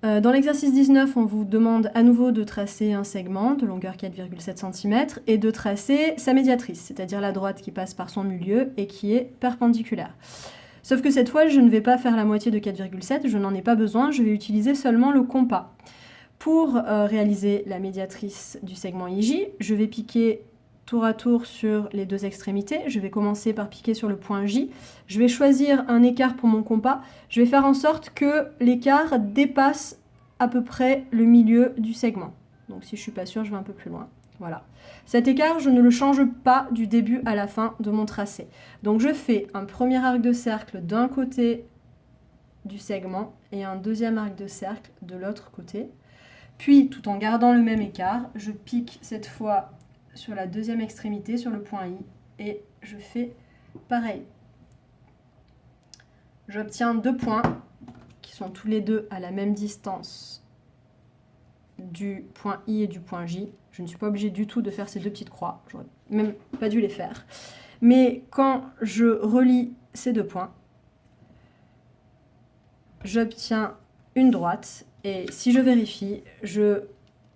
Dans l'exercice 19, on vous demande à nouveau de tracer un segment de longueur 4,7 cm et de tracer sa médiatrice, c'est-à-dire la droite qui passe par son milieu et qui est perpendiculaire. Sauf que cette fois, je ne vais pas faire la moitié de 4,7, je n'en ai pas besoin, je vais utiliser seulement le compas. Pour réaliser la médiatrice du segment IJ, je vais piquer tour à tour sur les deux extrémités. Je vais commencer par piquer sur le point J. Je vais choisir un écart pour mon compas. Je vais faire en sorte que l'écart dépasse à peu près le milieu du segment. Donc si je ne suis pas sûre, je vais un peu plus loin. Voilà. Cet écart, je ne le change pas du début à la fin de mon tracé. Donc je fais un premier arc de cercle d'un côté du segment et un deuxième arc de cercle de l'autre côté. Puis, tout en gardant le même écart, je pique cette fois sur la deuxième extrémité, sur le point I, et je fais pareil. J'obtiens 2 points qui sont tous les deux à la même distance du point I et du point J. Je ne suis pas obligée du tout de faire ces 2 petites croix, j'aurais même pas dû les faire. Mais quand je relie ces 2 points, j'obtiens une droite. Et si je vérifie, je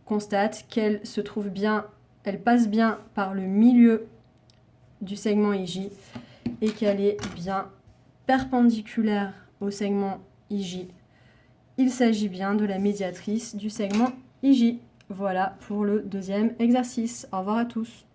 constate qu'elle se trouve bien, elle passe bien par le milieu du segment IJ et qu'elle est bien perpendiculaire au segment IJ. Il s'agit bien de la médiatrice du segment IJ. Voilà pour le deuxième exercice. Au revoir à tous.